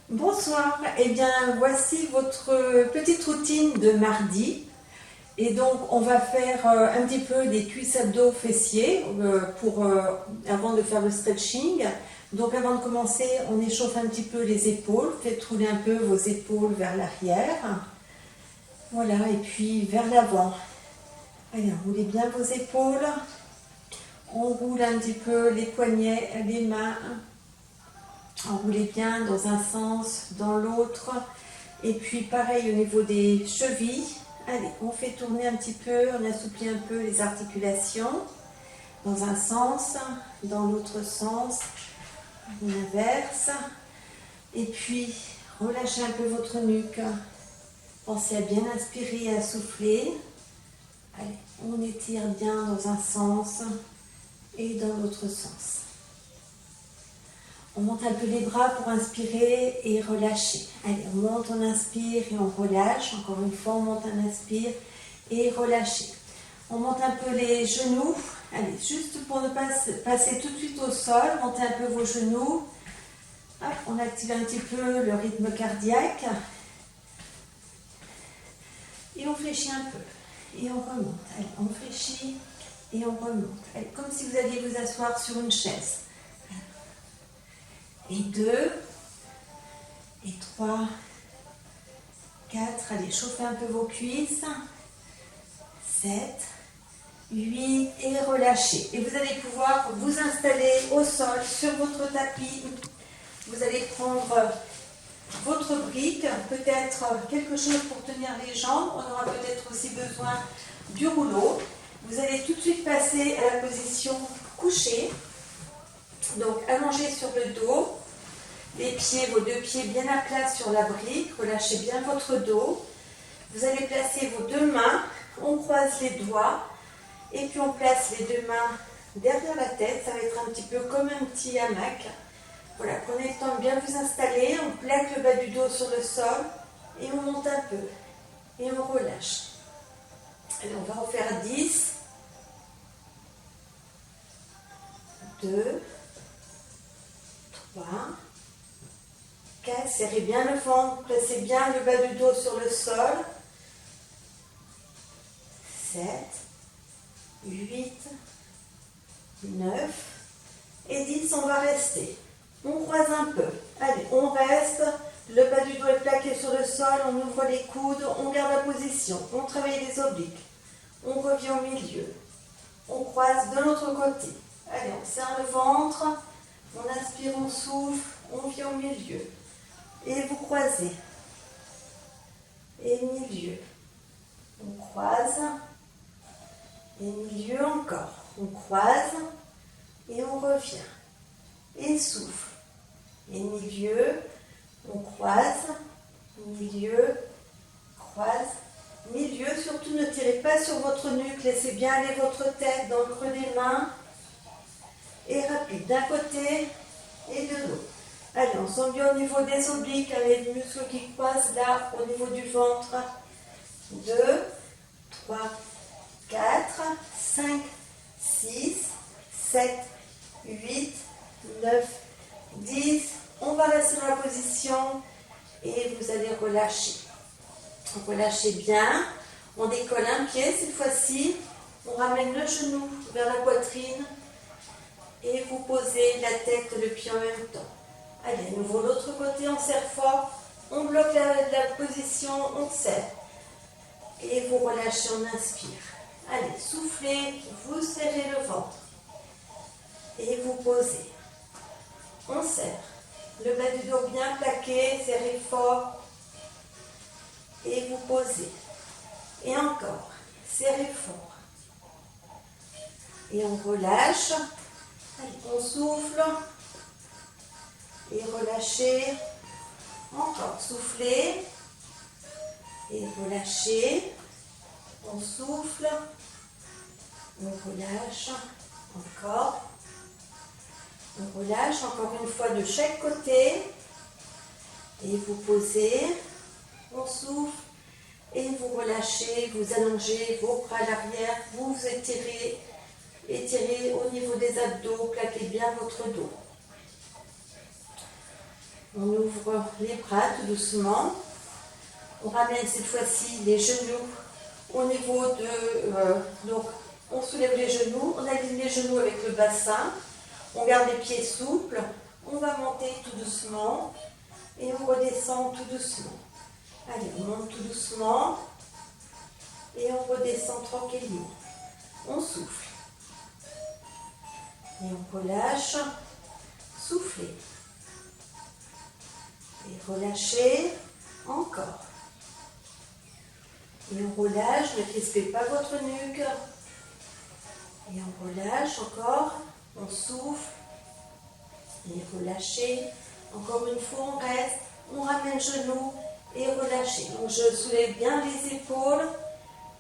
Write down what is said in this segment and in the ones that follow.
Bonsoir, eh bien voici votre petite routine de mardi. Et donc on va faire un petit peu des cuisses abdos fessiers avant de faire le stretching. Donc avant de commencer, on échauffe un petit peu les épaules, faites rouler un peu vos épaules vers l'arrière. Voilà, et puis vers l'avant. Allez, roulez bien vos épaules. On roule un petit peu les poignets, les mains. Enroulez bien dans un sens, dans l'autre. Et puis pareil au niveau des chevilles. Allez, on fait tourner un petit peu, on assouplit un peu les articulations. Dans un sens, dans l'autre sens. On inverse. Et puis, relâchez un peu votre nuque. Pensez à bien inspirer et à souffler. Allez, on étire bien dans un sens et dans l'autre sens. On monte un peu les bras pour inspirer et relâcher. Allez, on monte, on inspire et on relâche. Encore une fois, on monte, on inspire et relâcher. On monte un peu les genoux. Allez, juste pour ne pas passer tout de suite au sol, montez un peu vos genoux. Hop, on active un petit peu le rythme cardiaque. Et on fléchit un peu. Et on remonte. Allez, on fléchit et on remonte. Allez, comme si vous alliez vous asseoir sur une chaise. Et 2, et 3, 4, allez, chauffez un peu vos cuisses, 7, 8, et relâchez. Et vous allez pouvoir vous installer au sol, sur votre tapis. Vous allez prendre votre brique, peut-être quelque chose pour tenir les jambes. On aura peut-être aussi besoin du rouleau. Vous allez tout de suite passer à la position couchée. Donc, allongé sur le dos. Les pieds, vos deux pieds bien à plat sur la brique, relâchez bien votre dos. Vous allez placer vos deux mains, on croise les doigts et puis on place les deux mains derrière la tête. Ça va être un petit peu comme un petit hamac. Voilà, prenez le temps de bien vous installer, on plaque le bas du dos sur le sol et on monte un peu et on relâche. Allez, on va refaire 10, 2, 3, 4, serrez bien le ventre, placez bien le bas du dos sur le sol. 7, 8, 9 et 10, on va rester. On croise un peu. Allez, on reste. Le bas du dos est plaqué sur le sol, on ouvre les coudes, on garde la position. On travaille les obliques. On revient au milieu. On croise de l'autre côté. Allez, on serre le ventre. On inspire, on souffle. On vient au milieu. Et vous croisez. Et milieu. On croise. Et milieu encore. On croise. Et on revient. Et souffle. Et milieu. On croise. Milieu. Croise. Milieu. Surtout ne tirez pas sur votre nuque. Laissez bien aller votre tête dans le creux des mains. Et rapide. D'un côté et de l'autre. Allez, on sent bien au niveau des obliques, avec les muscles qui croisent là, au niveau du ventre. 2, 3, 4, 5, 6, 7, 8, 9, 10. On va rester dans la position et vous allez relâcher. Relâchez bien. On décolle un pied cette fois-ci. On ramène le genou vers la poitrine et vous posez la tête et le pied en même temps. Allez, à nouveau l'autre côté, on serre fort, on bloque la position, on serre. Et vous relâchez, on inspire. Allez, soufflez, vous serrez le ventre. Et vous posez. On serre. Le bas du dos bien plaqué, serrez fort. Et vous posez. Et encore, serrez fort. Et on relâche. Allez, on souffle. Et relâchez, encore, soufflez, et relâchez, on souffle, on relâche, encore, on relâche, encore une fois de chaque côté, et vous posez, on souffle, et vous relâchez, vous allongez vos bras à l'arrière, vous vous étirez, étirez au niveau des abdos, plaquez bien votre dos. On ouvre les bras tout doucement. On ramène cette fois-ci les genoux au niveau de... donc, on soulève les genoux, on aligne les genoux avec le bassin. On garde les pieds souples. On va monter tout doucement. Et on redescend tout doucement. Allez, on monte tout doucement. Et on redescend tranquillement. On souffle. Et on relâche. Soufflez. Et relâchez. Encore. Et on relâche. Ne crispez pas votre nuque. Et on relâche encore. On souffle. Et relâchez. Encore une fois, on reste. On ramène genoux. Et relâchez. Donc je soulève bien les épaules.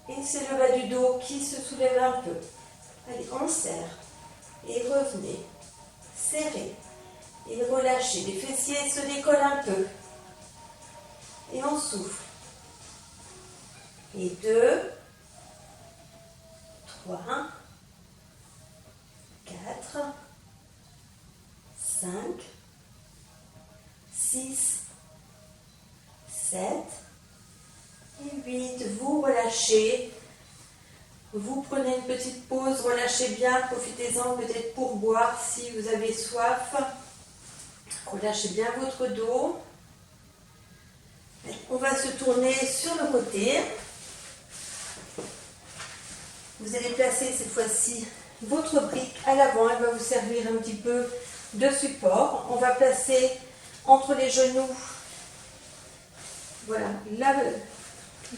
Et c'est le bas du dos qui se soulève un peu. Allez, on serre. Et revenez. Serrez. Et relâchez. Les fessiers se décollent un peu. Et on souffle. Et 2, 3, 4, 5, 6, 7 et 8. Vous relâchez. Vous prenez une petite pause, relâchez bien, profitez-en peut-être pour boire si vous avez soif. Relâchez bien votre dos. On va se tourner sur le côté. Vous allez placer cette fois-ci votre brique à l'avant. Elle va vous servir un petit peu de support. On va placer entre les genoux, voilà, là,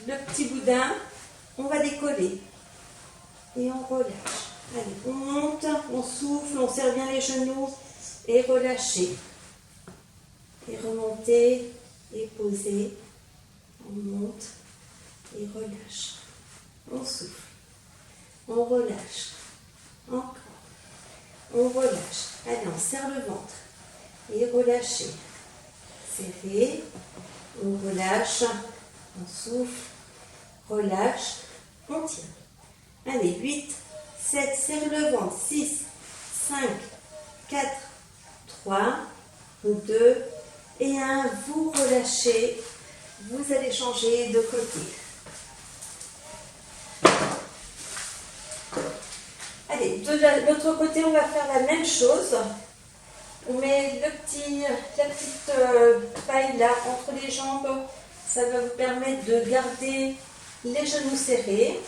le petit boudin. On va décoller. Et on relâche. Allez, on monte, on souffle, on serre bien les genoux et relâchez. Et remontez et posez. On monte et relâche. On souffle. On relâche. Encore. On relâche. Allez, on serre le ventre. Et relâchez. Serrez. On relâche. On souffle. Relâche. On tient. Allez, 8, 7, serre le ventre. 6, 5, 4, 3, 2 et 1. Vous relâchez. Vous allez changer de côté. Allez, de l'autre côté, on va faire la même chose. On met la petite paille là entre les jambes. Ça va vous permettre de garder les genoux serrés.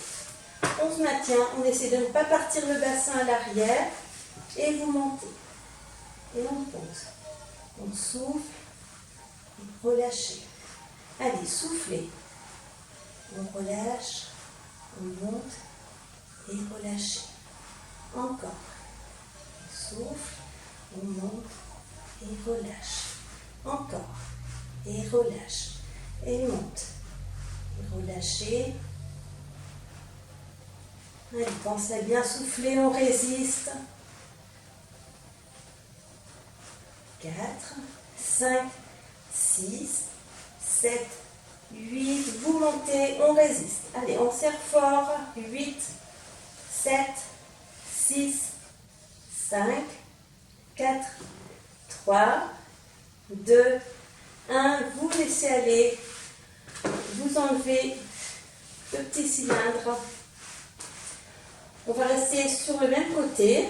On se maintient, on essaie de ne pas partir le bassin à l'arrière. Et vous montez. Et on pose. On souffle. Et relâchez. Allez, soufflez. On relâche. On monte. Et relâchez. Encore. On souffle. On monte. Et relâche. Encore. Et relâche. Et monte. Et relâchez. Allez, pensez à bien souffler, on résiste. 4, 5, 6, 7, 8. Vous montez, on résiste. Allez, on serre fort. 8, 7, 6, 5, 4, 3, 2, 1. Vous laissez aller. Vous enlevez le petit cylindre. On va rester sur le même côté.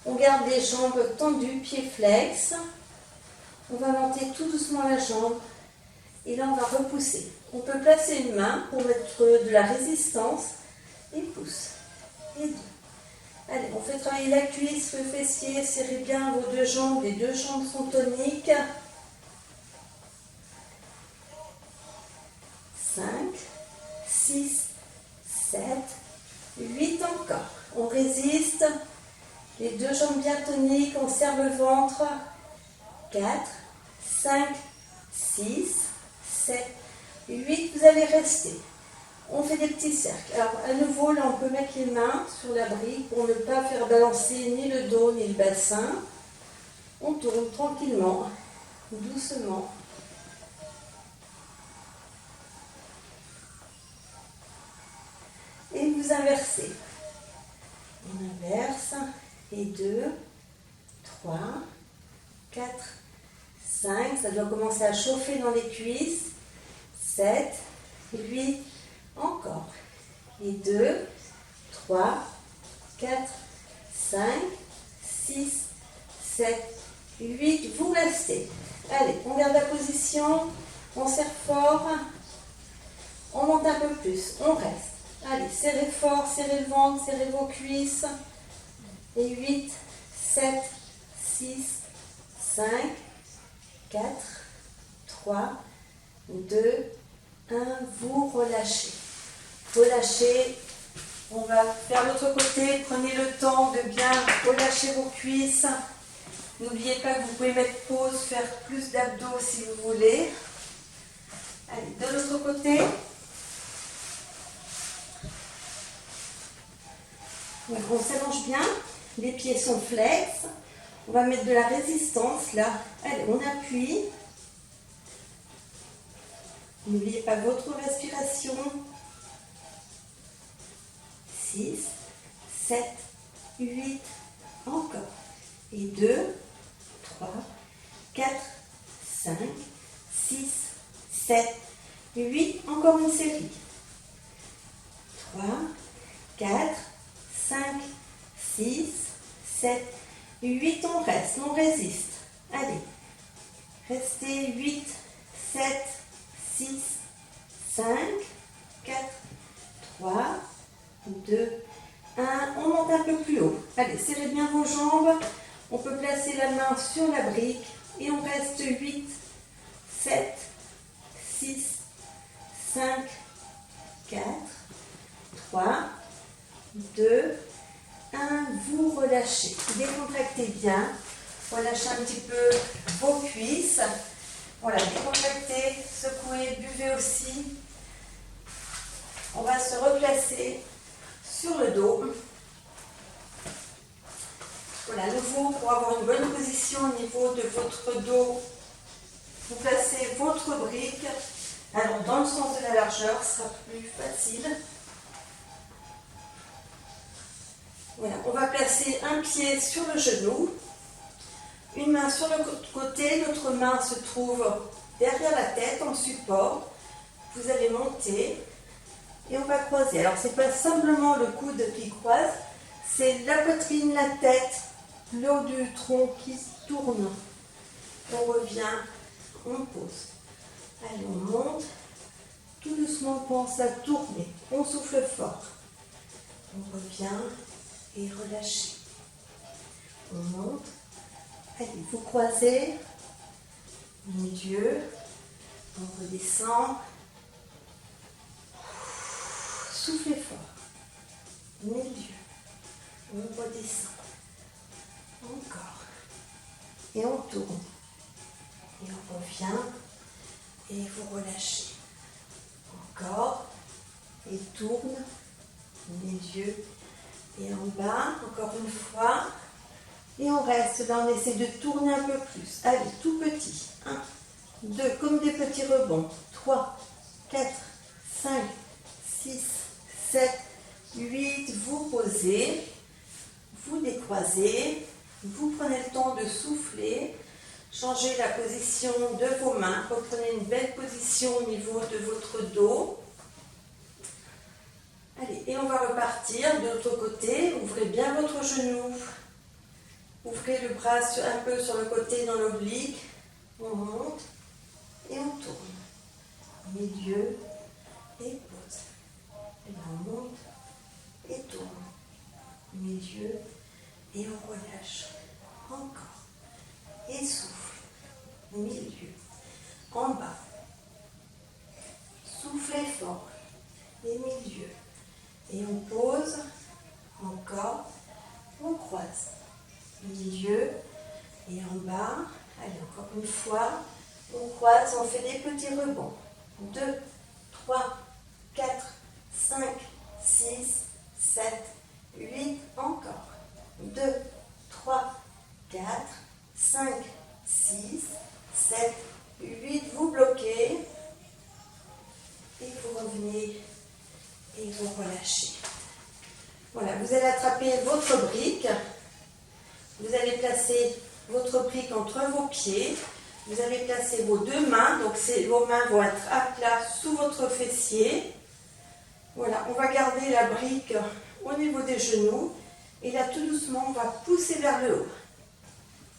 On garde les jambes tendues, pieds flex. On va monter tout doucement la jambe. Et là, on va repousser. On peut placer une main pour mettre de la résistance. Et pousse. Et 2. Allez, on fait travailler la cuisse, le fessier. Serrez bien vos deux jambes. Les deux jambes sont toniques. 5, 6, 7, 8 encore. On résiste. Les deux jambes bien toniques. On serre le ventre. 4, 5, 6, 7, 8. Vous allez rester. On fait des petits cercles. Alors, à nouveau, là, on peut mettre les mains sur la brique pour ne pas faire balancer ni le dos ni le bassin. On tourne tranquillement, doucement. Et vous inversez. On inverse. Et 2, 3, 4, 5, ça doit commencer à chauffer dans les cuisses. 7, 8, encore. Et 2, 3, 4, 5, 6, 7, 8. Vous restez. Allez, on garde la position. On serre fort. On monte un peu plus. On reste. Allez, serrez fort, serrez le ventre, serrez vos cuisses. Et 8, 7, 6, 5, 4, 3, 2, 1. Vous relâchez. Relâchez. On va faire l'autre côté. Prenez le temps de bien relâcher vos cuisses. N'oubliez pas que vous pouvez mettre pause, faire plus d'abdos si vous voulez. Allez, de l'autre côté. Donc, on s'allonge bien. Les pieds sont flex. On va mettre de la résistance là. Allez, on appuie. N'oubliez pas votre respiration. 6, 7, 8, encore. Et 2, 3, 4, 5, 6, 7, 8. Encore une série. 3, 4, 5, 6, 7, 8. On reste, on résiste. Allez. Restez 8, 7, 6, 5, 4, 3, 2, 1. On monte un peu plus haut. Allez, serrez bien vos jambes. On peut placer la main sur la brique. Et on reste 8, 7, 6, 5, 4, 3, 2, 1. Vous relâchez. Décontractez bien. Relâchez un petit peu vos cuisses. Voilà, décontractez, secouez, buvez aussi. On va se replacer sur le dos. Voilà, à nouveau, pour avoir une bonne position au niveau de votre dos, vous placez votre brique. Alors, dans le sens de la largeur, ce sera plus facile. Voilà, on va placer un pied sur le genou, une main sur le côté, l'autre main se trouve derrière la tête en support. Vous allez monter et on va croiser. Alors, ce n'est pas simplement le coude qui croise, c'est la poitrine, la tête, le haut du tronc qui tourne. On revient, on pose. Allez, on monte. Tout doucement, on pense à tourner. On souffle fort. On revient et relâchez. On monte. Allez, vous croisez. Milieu. On redescend. Soufflez fort. Milieu. On redescend. Encore. Et on tourne. Et on revient. Et vous relâchez. Encore. Et tourne. Milieu. Et en bas. Encore une fois. Et on reste là. On essaie de tourner un peu plus. Allez, tout petit. 1, 2, comme des petits rebonds. 3, 4, 5, 6, 7, 8. Vous posez. Vous décroisez. Vous prenez le temps de souffler. Changez la position de vos mains. Reprenez une belle position au niveau de votre dos. Allez, et on va repartir de l'autre côté. Ouvrez bien votre genou. Ouvrez le bras un peu sur le côté dans l'oblique. On monte et on tourne. Milieu et pose. Et là, on monte et tourne. Milieu et on relâche. Encore. Et souffle. Milieu. En bas. Soufflez fort. Et milieu. Et on pose. Encore. On croise. Milieu. Et en bas. Allez, encore une fois. On croise. On fait des petits rebonds. 2, 3, 4, 5, 6, 7, 8. Encore. 2, 3, 4, 5, 6, 7, 8. Vous bloquez. Et vous revenez. Et vous relâchez. Voilà, vous allez attraper votre brique. Vous allez placer votre brique entre vos pieds. Vous allez placer vos deux mains, donc vos mains vont être à plat sous votre fessier. Voilà, on va garder la brique au niveau des genoux. Et là, tout doucement, on va pousser vers le haut.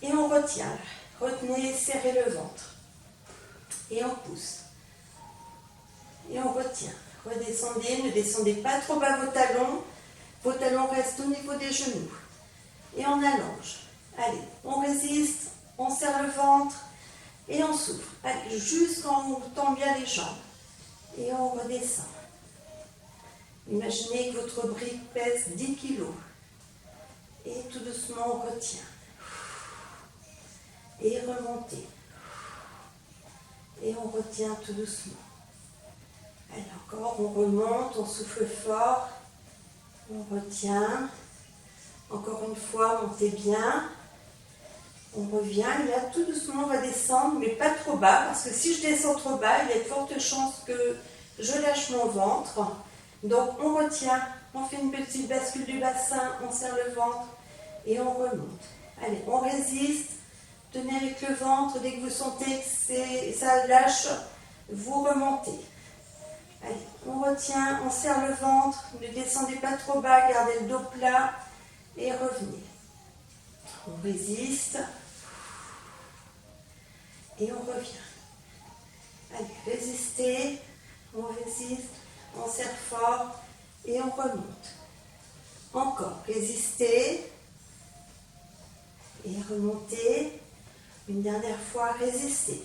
Et on retient. Retenez, serrez le ventre. Et on pousse. Et on retient. Redescendez, ne descendez pas trop bas vos talons. Vos talons restent au niveau des genoux. Et on allonge. Allez, on résiste, on serre le ventre et on souffle. Allez, jusqu'en on tend bien les jambes. Et on redescend. Imaginez que votre brique pèse 10 kg. Et tout doucement, on retient. Et remontez. Et on retient tout doucement. Allez, encore, on remonte, on souffle fort. On retient. Encore une fois, montez bien. On revient. Et là, tout doucement, on va descendre, mais pas trop bas. Parce que si je descends trop bas, il y a de fortes chances que je lâche mon ventre. Donc, on retient. On fait une petite bascule du bassin. On serre le ventre. Et on remonte. Allez, on résiste. Tenez avec le ventre. Dès que vous sentez que ça lâche, vous remontez. Allez, on retient, on serre le ventre. Ne descendez pas trop bas. Gardez le dos plat. Et revenez. On résiste. Et on revient. Allez, résistez. On résiste. On serre fort. Et on remonte. Encore, résistez. Et remontez. Une dernière fois, résistez.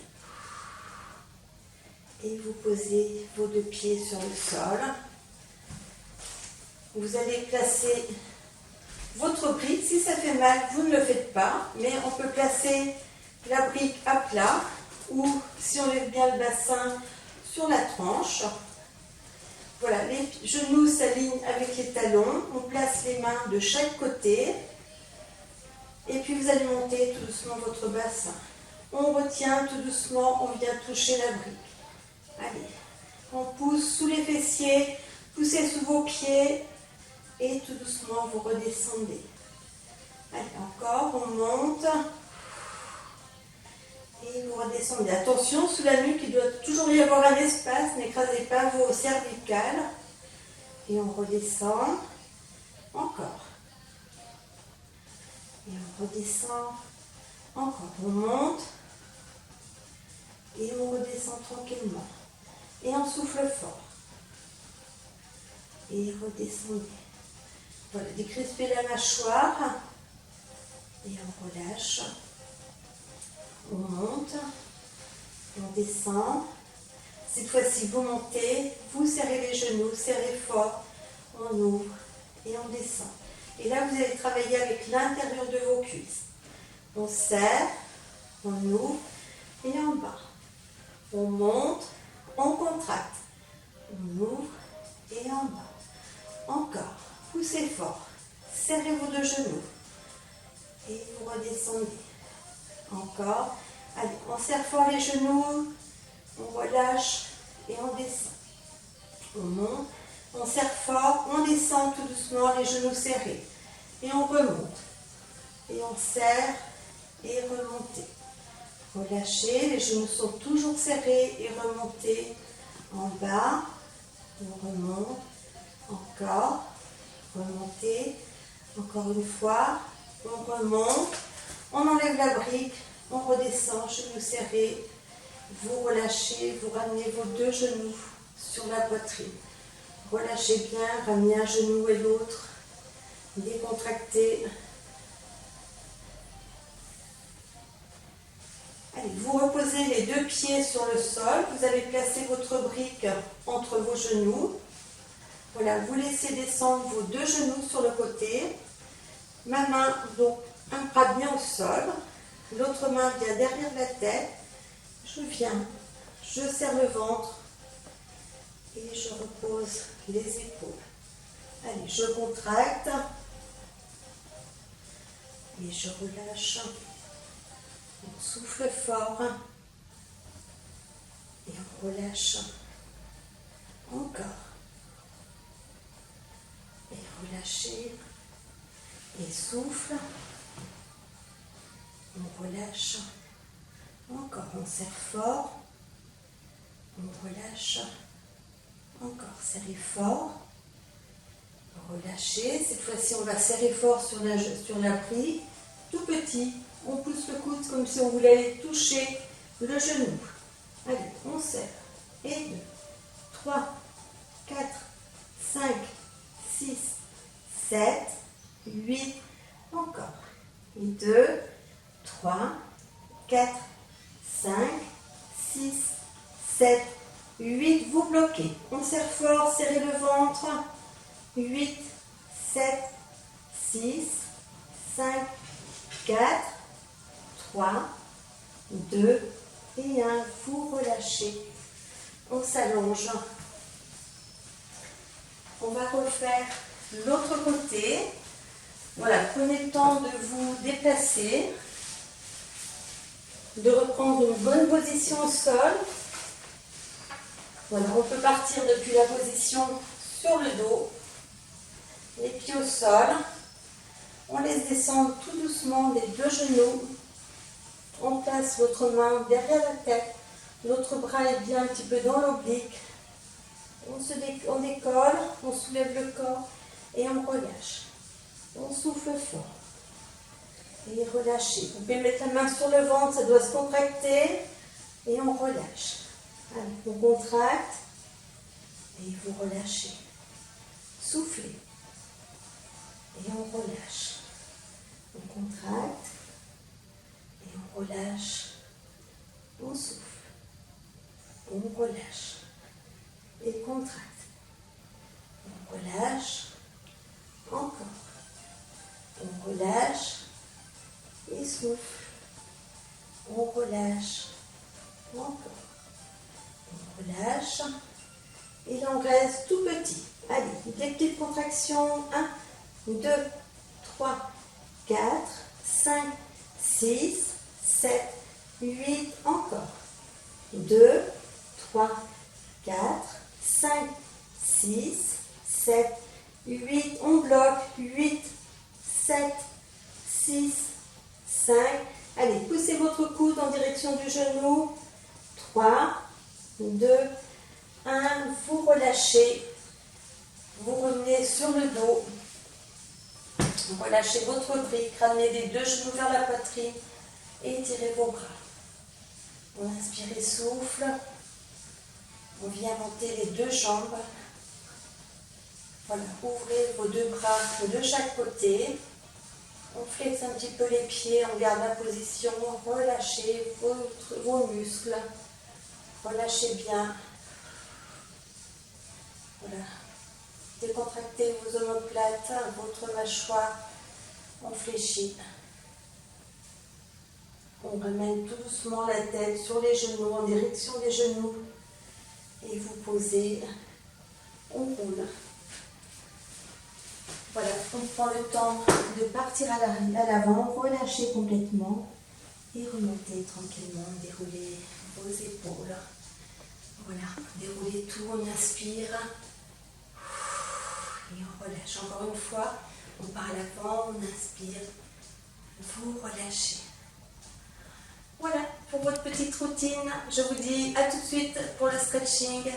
Et vous posez vos deux pieds sur le sol. Vous allez placer votre brique. Si ça fait mal, vous ne le faites pas. Mais on peut placer la brique à plat. Ou si on lève bien le bassin, sur la tranche. Voilà, les genoux s'alignent avec les talons. On place les mains de chaque côté. Et puis vous allez monter tout doucement votre bassin. On retient tout doucement, on vient toucher la brique. Allez, on pousse sous les fessiers, poussez sous vos pieds et tout doucement vous redescendez. Allez, encore, on monte et vous redescendez. Attention, sous la nuque, il doit toujours y avoir un espace, n'écrasez pas vos cervicales. Et on redescend, encore. Et on redescend, encore, on monte et on redescend tranquillement. Et on souffle fort. Et redescendez. Voilà, décrispez la mâchoire et on relâche. On monte, on descend. Cette fois-ci, vous montez, vous serrez les genoux, serrez fort, on ouvre et on descend. Et là, vous allez travailler avec l'intérieur de vos cuisses. On serre, on ouvre et en bas. On monte, on contracte. On ouvre et en bas. Encore. Poussez fort. Serrez vos deux genoux. Et vous redescendez. Encore. Allez, on serre fort les genoux. On relâche et on descend. On monte. On serre fort, on descend tout doucement, les genoux serrés. Et on remonte. Et on serre et remontez. Relâchez, les genoux sont toujours serrés et remontez en bas. On remonte. Encore. Remontez. Encore une fois. On remonte. On enlève la brique. On redescend, genoux serrés. Vous relâchez, vous ramenez vos deux genoux sur la poitrine. Relâchez bien, ramenez un genou et l'autre. Décontractez. Allez, vous reposez les deux pieds sur le sol. Vous allez placer votre brique entre vos genoux. Voilà, vous laissez descendre vos deux genoux sur le côté. Ma main, donc, un bras bien au sol. L'autre main vient derrière la tête. Je viens, je serre le ventre. Et je repose les épaules. Allez, je contracte. Et je relâche. On souffle fort. Et on relâche. Encore. Et relâchez. Et souffle. On relâche. Encore. On On serre fort. On relâche. Encore, serrez fort. Relâchez. Cette fois-ci, on va serrer fort sur l'appui. Tout petit. On pousse le coude comme si on voulait aller toucher le genou. Allez, on serre. Et 2, 3, 4, 5, 6, 7, 8. Encore. Et 2, 3, 4, 5, 6, 7, 8. Vous bloquez. On serre fort, serrez le ventre. 8, 7, 6, 5, 4, 3, 2 et 1. Vous relâchez. On s'allonge. On va refaire l'autre côté. Voilà, prenez le temps de vous déplacer, de reprendre une bonne position au sol. Voilà, on peut partir depuis la position sur le dos, les pieds au sol. On laisse descendre tout doucement les deux genoux. On place votre main derrière la tête. L'autre bras est bien un petit peu dans l'oblique. On décolle, on soulève le corps et on relâche. On souffle fort. Et relâchez. Vous pouvez mettre la main sur le ventre, ça doit se contracter. Et on relâche. Allez, on contracte. Et vous relâchez. Soufflez. Et on relâche. On contracte. Et on relâche. On souffle. On relâche. Et contracte. On relâche. Encore. On relâche. Et souffle. On relâche. Encore. On relâche. Et là, on reste tout petit. Allez, des petites contractions. 1, 2, 3, 4, 5, 6, 7, 8. Encore. 2, 3, 4, 5, 6, 7, 8. On bloque. 8, 7, 6, 5. Allez, poussez votre coude en direction du genou. 3, 2, 1. Vous relâchez. Vous revenez sur le dos. Relâchez votre brique. Ramenez les deux genoux vers la poitrine. Et étirez vos bras. On inspire et souffle. On vient monter les deux jambes. Voilà, ouvrez vos deux bras de chaque côté. On flexe un petit peu les pieds, on garde la position, relâchez vos muscles, relâchez bien. Voilà. Décontractez vos omoplates, votre mâchoire, on fléchit. On ramène tout doucement la tête sur les genoux, en direction des genoux. Et vous posez, on roule. Voilà, on prend le temps de partir à l'avant, relâcher complètement et remonter tranquillement, dérouler vos épaules. Voilà, déroulez tout, on inspire et on relâche. Encore une fois, on part à l'avant, on inspire, vous relâchez. Voilà, pour votre petite routine, je vous dis à tout de suite pour le stretching.